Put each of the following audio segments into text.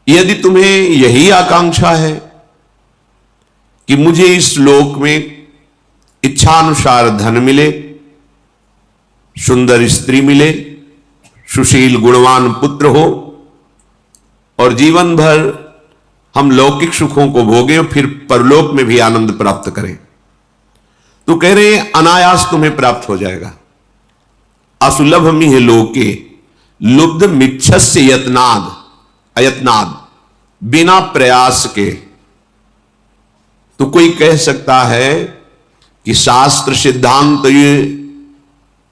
यदि तुम्हें यही आकांक्षा है कि मुझे इस लोक में इच्छानुसार धन मिले, सुंदर स्त्री मिले, सुशील गुणवान पुत्र हो और जीवन भर हम लौकिक सुखों को भोगें और फिर परलोक में भी आनंद प्राप्त करें, तो कह रहे हैं अनायास तुम्हें प्राप्त हो जाएगा। असुलभ मिह लोके लुब्ध मिच्छस्य यत्नाद अयत्नाद, बिना प्रयास के। तो कोई कह सकता है कि शास्त्र सिद्धांत तो ये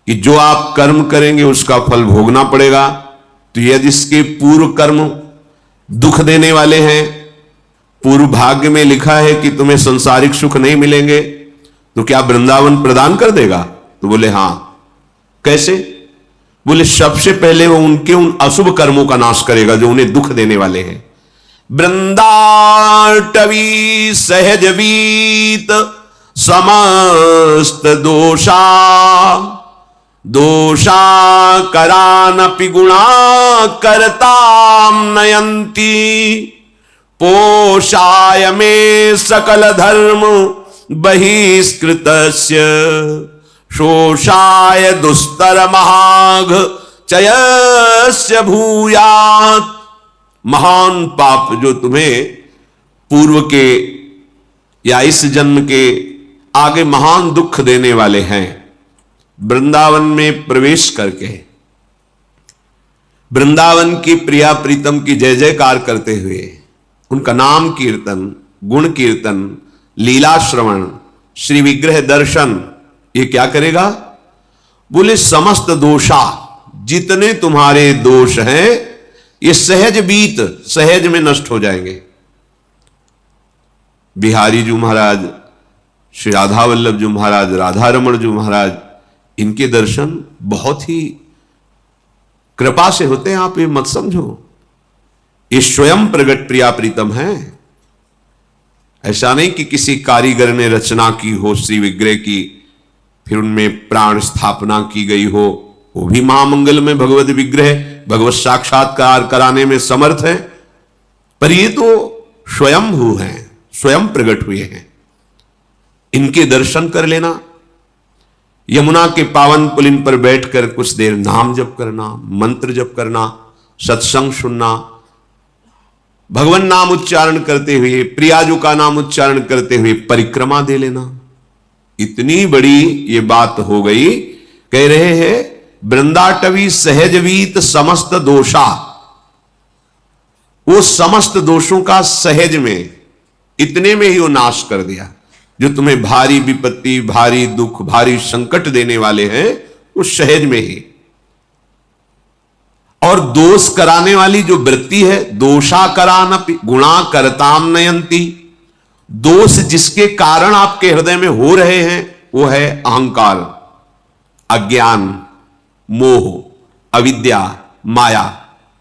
कि जो आप कर्म करेंगे उसका फल भोगना पड़ेगा, तो यदि इसके पूर्व कर्म दुख देने वाले हैं, पूर्व भाग्य में लिखा है कि तुम्हें संसारिक सुख नहीं मिलेंगे, तो क्या वृंदावन प्रदान कर देगा? तो बोले हां। कैसे? बोले सबसे पहले वो उनके उन अशुभ कर्मों का नाश करेगा जो उन्हें दुख देने वाले हैं। वृंदाटवी सहजवीत समस्त दोषा दोषा करानपि गुणा करताम नयंती, पोषाय में सकल धर्म बहिष्कृतस्य, शोषाय दुस्तर महाघ चयस्य भूयात्। महान पाप जो तुम्हें पूर्व के या इस जन्म के आगे महान दुख देने वाले हैं, वृंदावन में प्रवेश करके वृंदावन की प्रिया प्रीतम की जय जयकार करते हुए उनका नाम कीर्तन, गुण कीर्तन, लीला श्रवण, श्री विग्रह दर्शन, ये क्या करेगा? बोले समस्त दोषा, जितने तुम्हारे दोष हैं ये सहज बीत, सहज में नष्ट हो जाएंगे। बिहारी जी महाराज, श्री राधा वल्लभ जी महाराज, राधा रमण जी महाराज, इनके दर्शन बहुत ही कृपा से होते हैं। आप ये मत समझो, ये स्वयं प्रगट प्रिया प्रीतम है। ऐसा नहीं कि किसी कारीगर ने रचना की हो श्री विग्रह की, फिर उनमें प्राण स्थापना की गई हो। वो भी महामंगल में भगवत विग्रह, भगवत साक्षात्कार कराने में समर्थ है, पर ये तो स्वयंभू हैं, स्वयं प्रकट हुए हैं। इनके दर्शन कर लेना, यमुना के पावन पुलिन पर बैठकर कुछ देर नाम जप करना, मंत्र जप करना, सत्संग सुनना, भगवान नाम उच्चारण करते हुए, प्रियाजू का नाम उच्चारण करते हुए परिक्रमा दे लेना। इतनी बड़ी ये बात हो गई। कह रहे हैं वृंदाटवी सहजवीत समस्त दोषा, वो समस्त दोषों का सहज में, इतने में ही वो नाश कर दिया। जो तुम्हें भारी विपत्ति, भारी दुख, भारी संकट देने वाले हैं, उस सहज में ही। और दोष कराने वाली जो वृत्ति है, दोषा करानपि गुणा करताम नयंती, दोष जिसके कारण आपके हृदय में हो रहे हैं वो है अहंकार, अज्ञान, मोह, अविद्या, माया,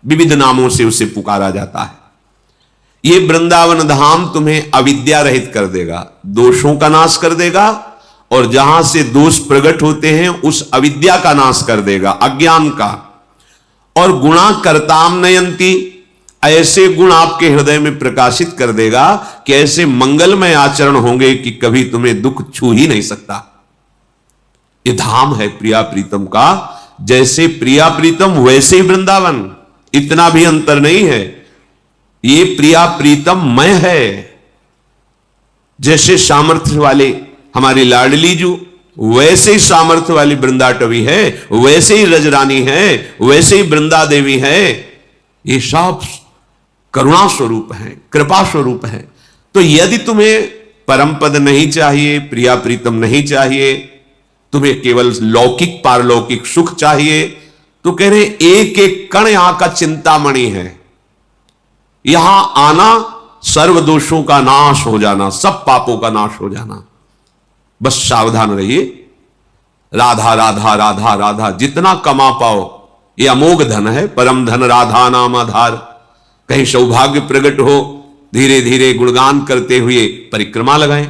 विविध नामों से उसे पुकारा जाता है। ये वृंदावन धाम तुम्हें अविद्या रहित कर देगा, दोषों का नाश कर देगा, और जहां से दोष प्रकट होते हैं उस अविद्या का नाश कर देगा, अज्ञान का। और गुणा करताम नयंती, ऐसे गुण आपके हृदय में प्रकाशित कर देगा कि ऐसे मंगलमय आचरण होंगे कि कभी तुम्हें दुख छू ही नहीं सकता। ये धाम है प्रिया प्रीतम का। जैसे प्रिया प्रीतम वैसे ही वृंदावन, इतना भी अंतर नहीं है। ये प्रिया प्रीतम मय है। जैसे सामर्थ्य वाले हमारी लाडली जू, वैसे ही सामर्थ्य वाली वृंदाटवी है, वैसे ही रजरानी है, वैसे ही वृंदा देवी है। ये सब करुणा स्वरूप है, कृपा स्वरूप है। तो यदि तुम्हें परम पद नहीं चाहिए, प्रिया प्रीतम नहीं चाहिए, तुम्हें केवल लौकिक पारलौकिक सुख चाहिए, तो कह रहे एक एक कण यहां का चिंतामणि है। यहां आना, सर्व दोषों का नाश हो जाना, सब पापों का नाश हो जाना। बस सावधान रहिए। राधा राधा राधा राधा जितना कमा पाओ, ये अमोघ धन है, परम धन राधा नाम आधार। कहीं सौभाग्य प्रकट हो, धीरे धीरे गुणगान करते हुए परिक्रमा लगाएं।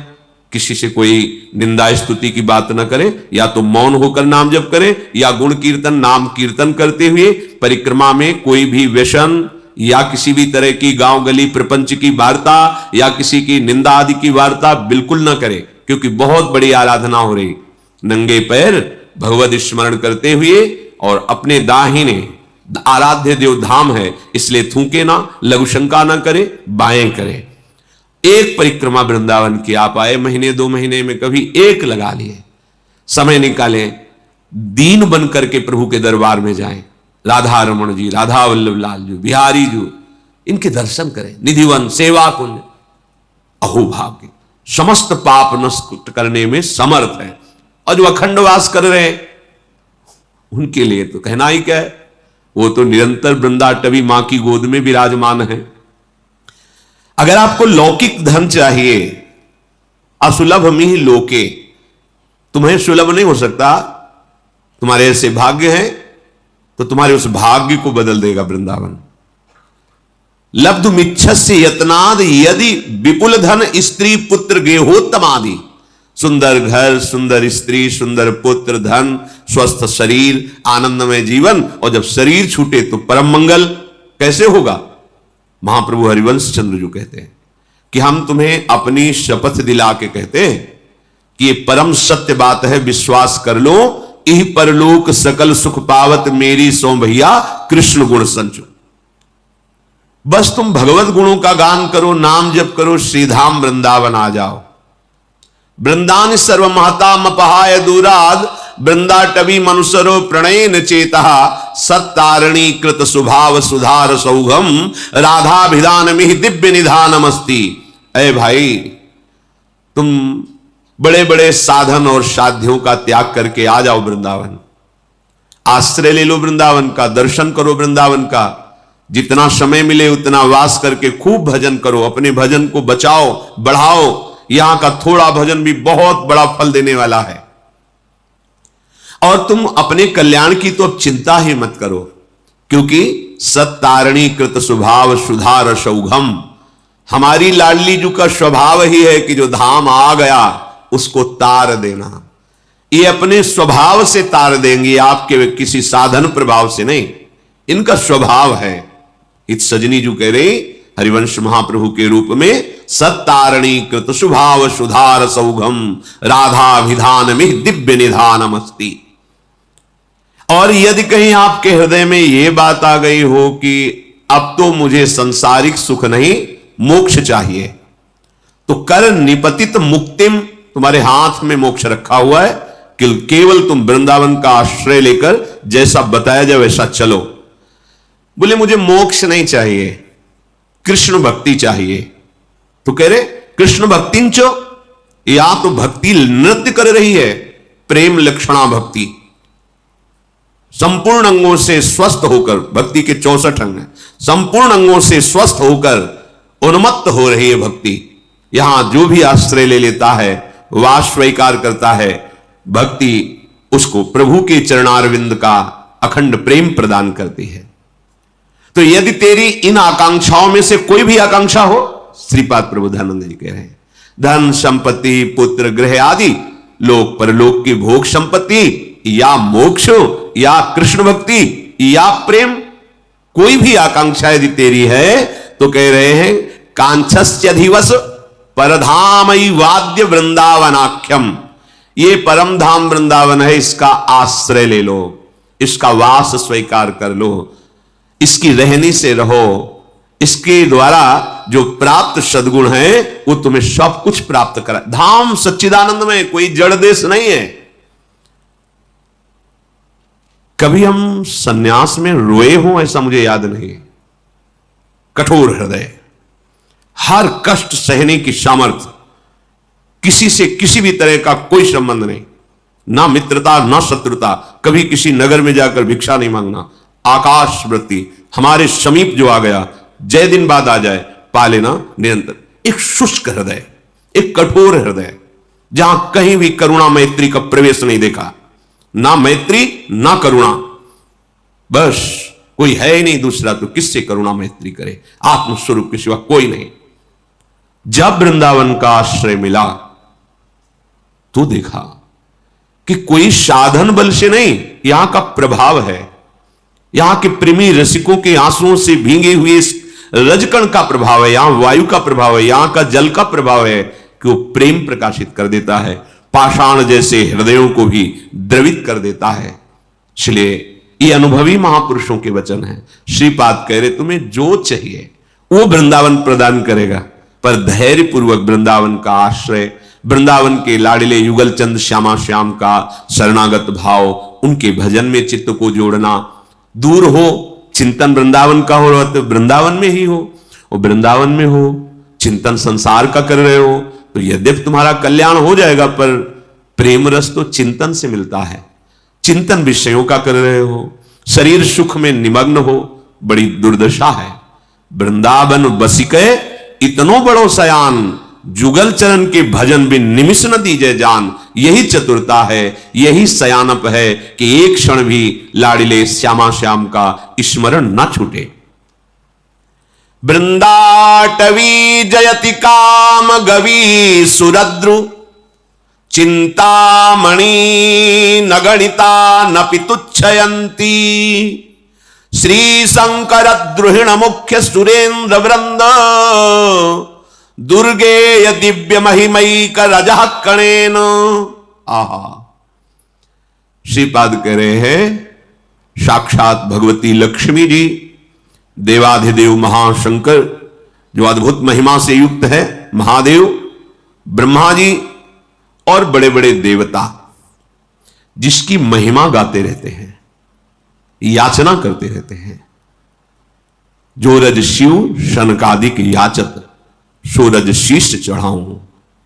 किसी से कोई निंदा स्तुति की बात न करे, या तो मौन होकर नाम जप करे, या गुण कीर्तन नाम कीर्तन करते हुए परिक्रमा में कोई भी व्यसन या किसी भी तरह की गांव गली प्रपंच की वार्ता या किसी की निंदा आदि की वार्ता बिल्कुल ना करे, क्योंकि बहुत बड़ी आराधना हो रही। नंगे पैर भगवत स्मरण करते हुए और अपने दाहिने आराध्य देव धाम है इसलिए थूके ना, लघु शंका ना करे, बाएं करे। एक परिक्रमा वृंदावन की आप आए, महीने 2 महीने में कभी एक लगा लिए, समय निकालें, दीन बन करके प्रभु के दरबार में जाएं। राधा रमण जी, राधा वल्लभ लाल जी, बिहारी जी, इनके दर्शन करें। निधिवन, सेवा कुंज, अहोभाग्य, समस्त पाप नष्ट करने में समर्थ है। और जो अखंड वास कर रहे हैं उनके लिए तो कहना ही क्या है, वो तो निरंतर वृंदाटवी मां की गोद में विराजमान है। अगर आपको लौकिक धन चाहिए, असुलभ मिहि लोके, तुम्हें सुलभ नहीं हो सकता, तुम्हारे ऐसे भाग्य हैं तो तुम्हारे उस भाग्य को बदल देगा वृंदावन। लब्धुमिच्छस्य यत्नाद यदि विपुल धन स्त्री पुत्र गेहोत्तमादि, सुंदर घर, सुंदर स्त्री, सुंदर पुत्र, धन, स्वस्थ शरीर, आनंदमय जीवन, और जब शरीर छूटे तो परम मंगल कैसे होगा। महाप्रभु हरिवंश चंद्र जी कहते हैं कि हम तुम्हें अपनी शपथ दिला के कहते हैं कि ये परम सत्य बात है, विश्वास कर लो, इह परलोक सकल सुख पावत मेरी सो भैया कृष्ण गुण संचो। बस तुम भगवत गुणों का गान करो, नाम जप करो, श्रीधाम वृंदावन आ जाओ। वृंदान सर्व महता मपहाय दूराद, वृंदाटवी मनुसरो प्रणयन चेता, सत्तारणी कृत सुभाव सुधार सौघम, राधाभिधान मिहि दिव्य निधानमस्ति। अय भाई, तुम बड़े बड़े साधन और साध्यों का त्याग करके आ जाओ वृंदावन, आश्रय ले लो वृंदावन का, दर्शन करो वृंदावन का, जितना समय मिले उतना वास करके खूब भजन करो, अपने भजन को बचाओ, बढ़ाओ। यहां का थोड़ा भजन भी बहुत बड़ा फल देने वाला है। और तुम अपने कल्याण की तो अब चिंता ही मत करो, क्योंकि सत्तारणी कृत स्वभाव सुधार सौघम, हमारी लाडली जी का स्वभाव ही है कि जो धाम आ गया उसको तार देना। ये अपने स्वभाव से तार देंगे, आपके किसी साधन प्रभाव से नहीं, इनका स्वभाव है। इत सजनी जी कह रहे हरिवंश महाप्रभु के रूप में, सत्तारणी कृत स्वभाव सुधार सौघम, राधाभिधान में दिव्य निधानमस्ति। और यदि कहीं आपके हृदय में यह बात आ गई हो कि अब तो मुझे सांसारिक सुख नहीं, मोक्ष चाहिए, तो कर निपतित मुक्तिम, तुम्हारे हाथ में मोक्ष रखा हुआ है, केवल तुम वृंदावन का आश्रय लेकर जैसा बताया जाए वैसा चलो। बोले मुझे मोक्ष नहीं चाहिए, कृष्ण भक्ति चाहिए। तो कह रहे कृष्ण भक्तिंचो, या तो भक्ति नृत्य कर रही है, प्रेम लक्षणा भक्ति, संपूर्ण अंगों से स्वस्थ होकर, भक्ति के 64 अंग हैं, संपूर्ण अंगों से स्वस्थ होकर उन्मत्त हो रही है भक्ति। यहां जो भी आश्रय ले लेता है, वास स्वीकार करता है, भक्ति उसको प्रभु के चरणारविंद का अखंड प्रेम प्रदान करती है। तो यदि तेरी इन आकांक्षाओं में से कोई भी आकांक्षा हो, श्रीपाद प्रबोधानंद जी कह रहे हैं, धन संपत्ति पुत्र गृह आदि लोक परलोक की भोग संपत्ति, या मोक्ष, या कृष्ण भक्ति, या प्रेम, कोई भी आकांक्षा यदि तेरी है तो कह रहे हैं कांक्षस्यधिवस परधामई वाद्य वृंदावनाख्यम, ये परम धाम वृंदावन है, इसका आश्रय ले लो, इसका वास स्वीकार कर लो, इसकी रहनी से रहो, इसके द्वारा जो प्राप्त सद्गुण है वो तुम्हें सब कुछ प्राप्त करा। धाम सच्चिदानंद में कोई जड़ देश नहीं है। कभी हम सन्यास में रोए हों ऐसा मुझे याद नहीं। कठोर हृदय, हर कष्ट सहने की सामर्थ्य, किसी से किसी भी तरह का कोई संबंध नहीं, ना मित्रता ना शत्रुता, कभी किसी नगर में जाकर भिक्षा नहीं मांगना, आकाश वृत्ति, हमारे समीप जो आ गया जय दिन बाद आ जाए पा लेना निरंतर। एक शुष्क हृदय, एक कठोर हृदय, जहां कहीं भी करुणा मैत्री का प्रवेश नहीं देखा, ना मैत्री ना करुणा, बस कोई है ही नहीं दूसरा, तो किससे करुणा मैत्री करे, आत्मस्वरूप के सिवा कोई नहीं। जब वृंदावन का आश्रय मिला तो देखा कि कोई साधन बल से नहीं, यहां का प्रभाव है। यहां के प्रेमी रसिकों के आंसुओं से भीगे हुए इस रजकण का प्रभाव है, यहां वायु का प्रभाव है, यहां का जल का प्रभाव है कि वो प्रेम प्रकाशित कर देता है, पाषाण जैसे हृदयों को भी द्रवित कर देता है। इसलिए ये अनुभवी महापुरुषों के वचन हैं। श्रीपाद कह रहे तुम्हें जो चाहिए वो वृंदावन प्रदान करेगा, पर धैर्य पूर्वक वृंदावन का आश्रय, वृंदावन के लाडले युगल चंद श्यामा श्याम का शरणागत भाव, उनके भजन में चित्त को जोड़ना, दूर हो चिंतन वृंदावन का हो तो वृंदावन में ही हो, और वृंदावन में हो चिंतन संसार का कर रहे हो तो यद्यपि तुम्हारा कल्याण हो जाएगा, पर प्रेम रस तो चिंतन से मिलता है। चिंतन विषयों का कर रहे हो, शरीर सुख में निमग्न हो, बड़ी दुर्दशा है। वृंदावन बसिके इतनो बड़ो सयान, जुगल चरण के भजन भी निमिष न दीजे जान। यही चतुरता है, यही सयानप है कि एक क्षण भी लाडिले श्यामा श्याम का स्मरण न छूटे। वृंदाटवी जयति काम गवी सुरद्रु, चिंतामणि न गणिता न पितुच्छयंती। श्री शंकर द्रुहिण मुख्य सुरेंद्र वृंद, दुर्गे दिव्य महिमयिक रजः कणेन। आहा, श्रीपाद कह रहे हैं साक्षात भगवती लक्ष्मी जी, देवाधिदेव महाशंकर जो अद्भुत महिमा से युक्त है, महादेव, ब्रह्मा जी और बड़े बड़े देवता जिसकी महिमा गाते रहते हैं, याचना करते रहते हैं। जो रज शिव शनकादिक याचत, सो रज शीश चढ़ाऊं,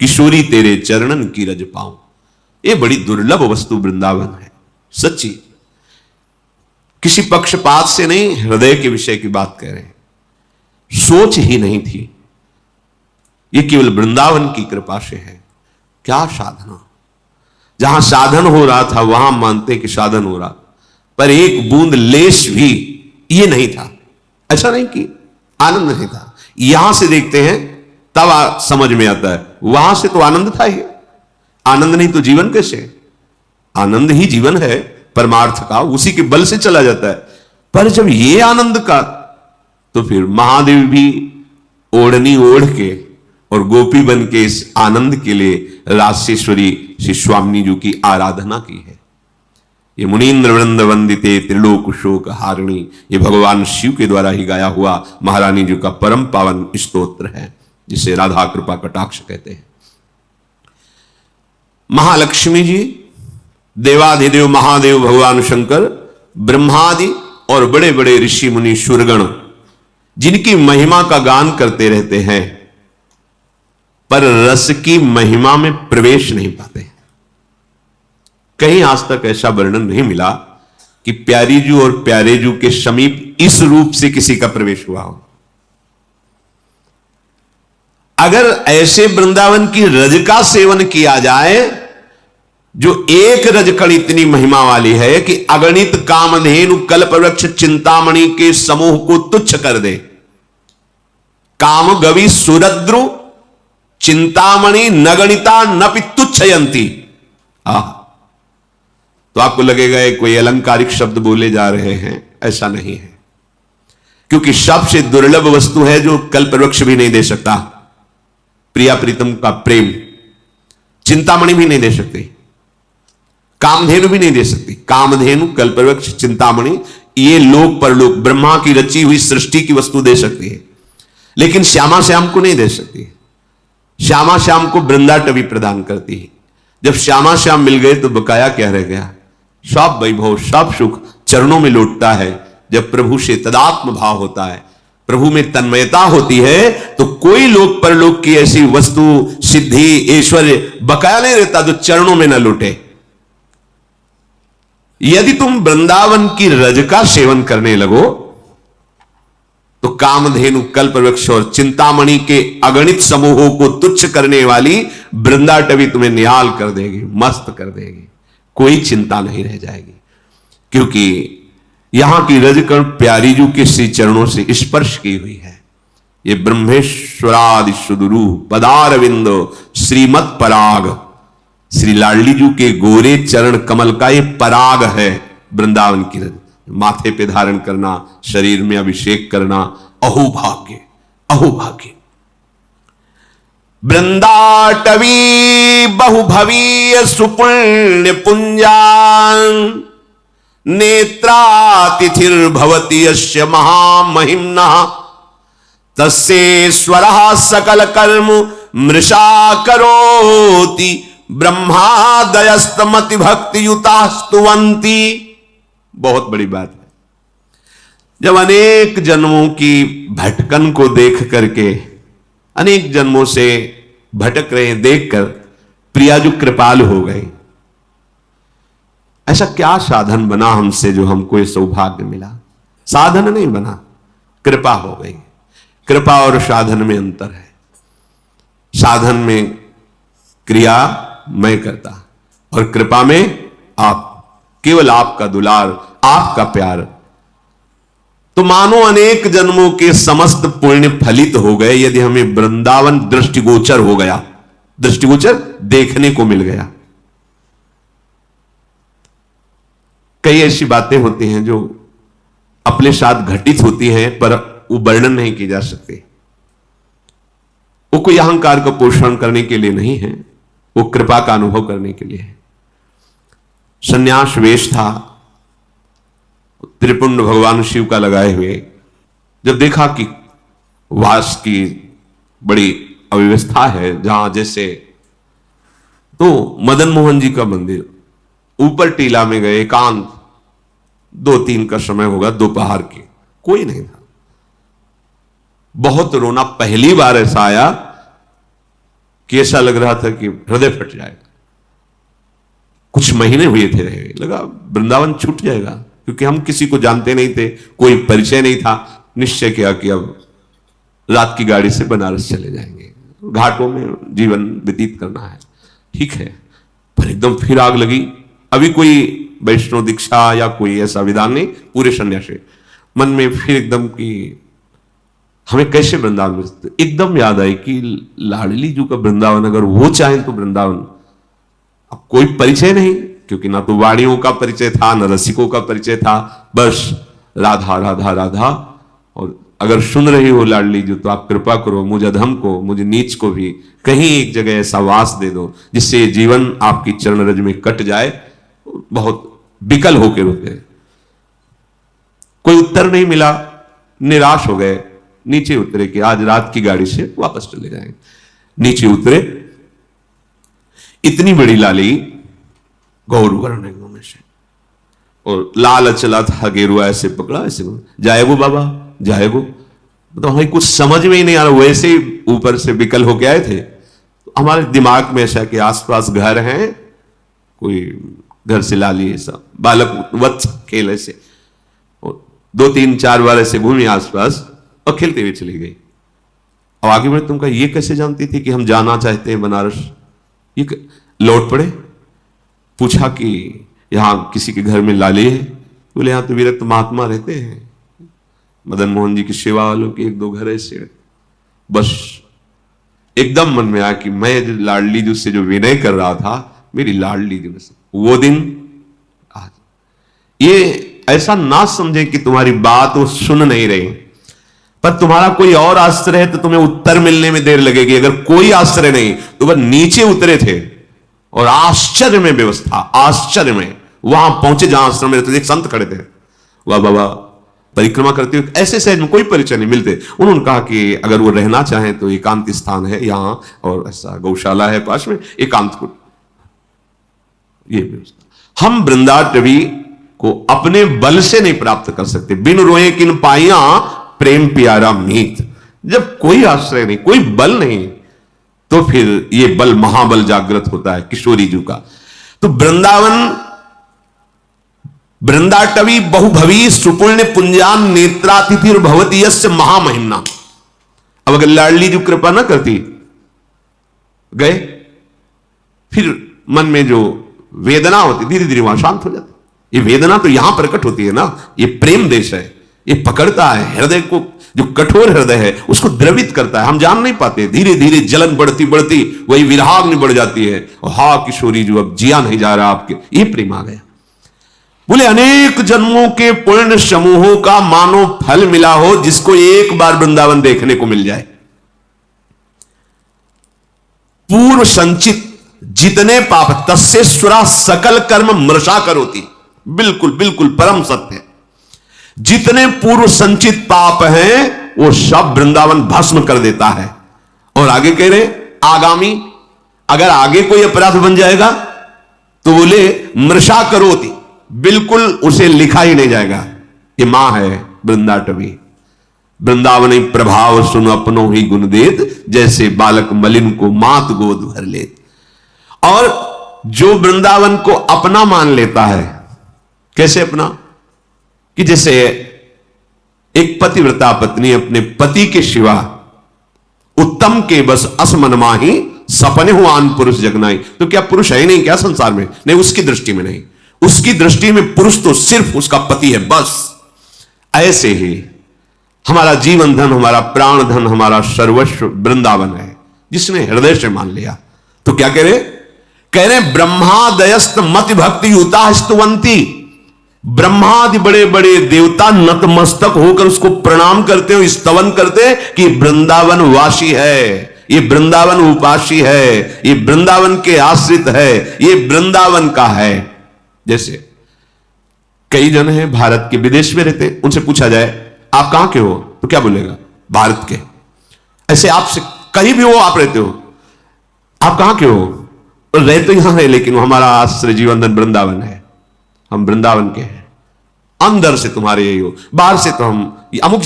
किशोरी तेरे चरणन की रज पाऊं। ये बड़ी दुर्लभ वस्तु वृंदावन है, सच्ची। किसी पक्षपात से नहीं, हृदय के विषय की बात कह रहे हैं। सोच ही नहीं थी, ये केवल वृंदावन की कृपा से है। क्या साधना, जहां साधन हो रहा था वहां मानते कि साधन हो रहा, पर एक बूंद लेश भी ये नहीं था। ऐसा नहीं कि आनंद नहीं था। यहां से देखते हैं तब समझ में आता है, वहां से तो आनंद था ही। आनंद नहीं तो जीवन कैसे? आनंद ही जीवन है परमार्थ का, उसी के बल से चला जाता है। पर जब ये आनंद का, तो फिर महादेव भी ओढ़नी ओढ़ के और गोपी बन के इस आनंद के लिए रासेश्वरी श्री स्वामी जी की आराधना की है। ये मुनीन्द्र वृंद वंदिते त्रिलोक शोक हारिणी, ये भगवान शिव के द्वारा ही गाया हुआ महारानी जी का परम पावन स्तोत्र है, जिसे राधा कृपा कटाक्ष कहते हैं। महालक्ष्मी जी, देवाधिदेव महादेव भगवान शंकर, ब्रह्मादि और बड़े बड़े ऋषि मुनि सुरगण जिनकी महिमा का गान करते रहते हैं, पर रस की महिमा में प्रवेश नहीं पाते। कहीं आज तक ऐसा वर्णन नहीं मिला कि प्यारी जू और प्यारे जू के समीप इस रूप से किसी का प्रवेश हुआ हो। अगर ऐसे वृंदावन की रज का सेवन किया जाए, जो एक रजकण इतनी महिमा वाली है कि अगणित कामधेनु कल्पवृक्ष चिंतामणि के समूह को तुच्छ कर दे। काम गवि सुरद्रु चिंतामणि नगणिता नपि तुच्छयंती। तो आपको लगेगा ये कोई अलंकारिक शब्द बोले जा रहे हैं, ऐसा नहीं है। क्योंकि सबसे दुर्लभ वस्तु है जो कल्पवृक्ष भी नहीं दे सकता, प्रिया प्रीतम का प्रेम। चिंतामणि भी नहीं दे सकती, कामधेनु भी नहीं दे सकती। कामधेनु, कल्पवृक्ष, चिंतामणि ये लोक परलोक ब्रह्मा की रची हुई सृष्टि की वस्तु दे सकती है, लेकिन श्यामा श्याम को नहीं दे सकती। श्यामा श्याम को वृंदाटवी प्रदान करती है। जब श्यामा श्याम मिल गए तो बकाया क्या रह गया? सब वैभव, सब सुख चरणों में लौटता है। जब प्रभु से तदात्म भाव होता है, प्रभु में तन्मयता होती है, तो कोई लोक परलोक की ऐसी वस्तु, सिद्धि, ऐश्वर्य बकाया नहीं रहता जो चरणों में न लौटे। यदि तुम वृंदावन की रज का सेवन करने लगो तो कामधेनु, कल्पवृक्ष और चिंतामणि के अगणित समूहों को तुच्छ करने वाली वृंदाटवी तुम्हें निहाल कर देगी, मस्त कर देगी। कोई चिंता नहीं रह जाएगी, क्योंकि यहां की रजकण प्यारी जू के श्री चरणों से स्पर्श की हुई है। ये ब्रह्मेश्वरादि सुदुरु पदारविंद श्रीमत पराग, श्री लाडली जू के गोरे चरण कमल का ये पराग है वृंदावन की रज। माथे पे धारण करना, शरीर में अभिषेक करना, अहोभाग्य, अहोभाग्य। वृंदाटवी बहुभवीय सुपुण्य पुंजान नेत्रातिथिर्भवति यस्य महामहिम्नः तस्येश्वरः सकल कर्म मृषा करोति ब्रह्मादयस्तमति भक्ति युतास्तुवंती। बहुत बड़ी बात है। जब अनेक जन्मों की भटकन को देख करके, अनेक जन्मों से भटक रहे देखकर प्रियाजू कृपाल हो गए। ऐसा क्या साधन बना हमसे जो हमको ये सौभाग्य मिला? साधन नहीं बना, कृपा हो गई। कृपा और साधन में अंतर है। साधन में क्रिया मैं करता और कृपा में आप, केवल आपका दुलार, आपका प्यार। तो मानो अनेक जन्मों के समस्त पुण्य फलित हो गए यदि हमें वृंदावन दृष्टिगोचर हो गया, दृष्टिगोचर देखने को मिल गया। कई ऐसी बातें होती हैं जो अपने साथ घटित होती हैं पर वो वर्णन नहीं की जा सकती। वो कोई अहंकार का पोषण करने के लिए नहीं है, वो कृपा का अनुभव करने के लिए है। संन्यास वेश था, त्रिपुंड भगवान शिव का लगाए हुए। जब देखा कि वास की बड़ी अव्यवस्था है जहां जैसे, तो मदन मोहन जी का मंदिर ऊपर टीला में गए, एकांत, 2-3 का समय होगा, दोपहर के, कोई नहीं था। बहुत रोना, पहली बार ऐसा आया कि ऐसा लग रहा था कि हृदय फट जाएगा। कुछ महीने हुए थे रहे, लगा वृंदावन छूट जाएगा, क्योंकि हम किसी को जानते नहीं थे, कोई परिचय नहीं था। निश्चय किया कि अब रात की गाड़ी से बनारस चले जाएंगे, घाटों में जीवन व्यतीत करना है। ठीक है, पर एकदम फिर आग लगी। अभी कोई वैष्णव दीक्षा या कोई ऐसा विधान नहीं, पूरे सन्यासी। मन में फिर एकदम कि हमें कैसे वृंदावन में, एकदम याद आई कि लाडली जी का वृंदावन, अगर वो चाहें तो वृंदावन। अब कोई परिचय नहीं, क्योंकि ना तो वाणियों का परिचय था, ना रसिकों का परिचय था, बस राधा राधा राधा। और अगर सुन रही हो लाडली जी तो आप कृपा करो, मुझे अधम को, मुझे नीच को भी कहीं एक जगह ऐसा वास दे दो जिससे जीवन आपकी चरण रज में कट जाए। बहुत विकल होकर रुके, कोई उत्तर नहीं मिला, निराश हो गए। नीचे उतरे कि आज रात की गाड़ी से वापस चले जाएंगे। नीचे उतरे, इतनी बड़ी लाली गौर वर्ण में से, और लाल चला था, गेरुआ ऐसे पकड़ा, ऐसे जाएगो बाबा जाएगो। तो हमें कुछ समझ में ही नहीं आ रहा, वैसे ही ऊपर से विकल होके आए थे। तो हमारे दिमाग में ऐसा कि आसपास घर हैं, कोई घर से लाली ऐसा बालक वत्स खेल ऐसे, और 2-3-4 बार ऐसे घूमी आसपास और खेलते हुए चली गई। अब आगे बढ़े, तुम कहा ये कैसे जानती थी कि हम जाना चाहते हैं बनारस? ये लौट पड़े, पूछा कि यहां किसी के घर में लाली है? बोले यहां तो विरक्त महात्मा रहते हैं, मदन मोहन जी की सेवा वालों के 1-2 घर ऐसे। बस एकदम मन में आया कि मैं लाडली जी से जो विनय कर रहा था, मेरी लाडली जी से वो दिन आज। ये ऐसा ना समझे कि तुम्हारी बात वो सुन नहीं रही, पर तुम्हारा कोई और आश्रय है तो तुम्हें उत्तर मिलने में देर लगेगी। अगर कोई आश्रय नहीं तो वह नीचे उतरे थे और आश्चर्य में व्यवस्था, आश्चर्य में वहां पहुंचे जहां आश्रम में रहते। एक संत खड़े थे, वह बाबा परिक्रमा करते हुए ऐसे सहज में, कोई परिचय नहीं मिलते। उन्होंने कहा कि अगर वो रहना चाहें तो एकांत स्थान है यहां, और ऐसा गौशाला है पास में, एकांत को ये व्यवस्था। हम वृंदाटवी को अपने बल से नहीं प्राप्त कर सकते। बिन रोए किन पाइया प्रेम प्यारा मीत। जब कोई आश्रय नहीं, कोई बल नहीं, तो फिर ये बल महाबल जागृत होता है किशोरी जी का। तो वृंदाटवी बहुभवी सुपुण्य पुंजान नेत्रातिथिर भवती यस्य महामहिम्ना। अब अगर लाडली जी कृपा ना करती, गए, फिर मन में जो वेदना होती धीरे धीरे वहां शांत हो जाती। ये वेदना तो यहां प्रकट होती है ना, ये प्रेम देश है, ये पकड़ता है हृदय को, जो कठोर हृदय है उसको द्रवित करता है। हम जान नहीं पाते, धीरे धीरे जलन बढ़ती बढ़ती वही विराग में बढ़ जाती है, और हा किशोरी जो अब जिया नहीं जा रहा आपके, ये प्रेम आ गया। बोले अनेक जन्मों के पुण्य समूहों का मानो फल मिला हो जिसको एक बार वृंदावन देखने को मिल जाए। पूर्व संचित जितने पाप तस्येश्वरा सकल कर्म मृषा करोति, बिल्कुल बिल्कुल परम सत्य। जितने पूर्व संचित पाप हैं वो सब वृंदावन भस्म कर देता है। और आगे कह रहे आगामी, अगर आगे कोई अपराध बन जाएगा तो बोले मृषा करोति, बिल्कुल उसे लिखा ही नहीं जाएगा। ये मां है वृंदाटवी, वृंदावनी प्रभाव सुन अपनो ही गुण देत, जैसे बालक मलिन को मात गोद भर लेत। और जो वृंदावन को अपना मान लेता है, कैसे अपना, कि जैसे एक पतिव्रता पत्नी अपने पति के सिवा उत्तम के बस असमन माही सपने हो आन पुरुष जगनाई। तो क्या पुरुष है ही नहीं क्या संसार में? नहीं, उसकी दृष्टि में नहीं। उसकी दृष्टि में पुरुष तो सिर्फ उसका पति है बस। ऐसे ही हमारा जीवन धन, हमारा प्राण धन, हमारा सर्वस्व वृंदावन है, जिसने हृदय से मान लिया। तो क्या कह रहे ब्रह्मादयस्त मति भक्ति युता स्तुवंती। ब्रह्मादि बड़े बड़े देवता नतमस्तक होकर उसको प्रणाम करते हो, स्तवन करते कि वृंदावन वासी है, ये वृंदावन उपासी है, ये वृंदावन के आश्रित है, ये वृंदावन का है। जैसे कई जन हैं भारत के विदेश में रहते, उनसे पूछा जाए आप कहां के हो तो क्या बोलेगा? भारत के। ऐसे आपसे कहीं भी हो, आप रहते हो, आप कहां के हो? और रहे तो यहां है, लेकिन हमारा आश्रय जीवन धन वृंदावन है, हम वृंदावन के हैं। अंदर से तुम्हारे यही हो, बाहर से तो हम अमुक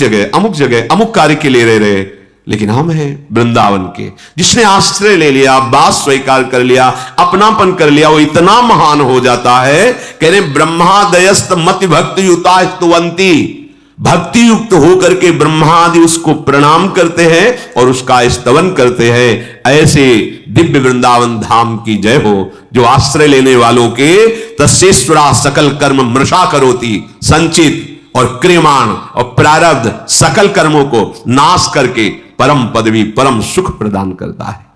जगह अमुक कार्य के लिए रह रहे, लेकिन हम हैं वृंदावन के। जिसने आश्रय ले लिया, बात स्वीकार कर लिया, अपनापन कर लिया, वो इतना महान हो जाता है। कह रहे ब्रह्मादयस्त मति भक्ति युता स्तुवंती। भक्ति युक्त होकर के ब्रह्मादि उसको प्रणाम करते हैं और उसका स्तवन करते हैं। ऐसे दिव्य वृंदावन धाम की जय हो, जो आश्रय लेने वालों के तस्येश्वरा सकल कर्म मृषा करोति, संचित और क्रियमाण और प्रारब्ध सकल कर्मों को नाश करके परम पदवी परम सुख प्रदान करता है।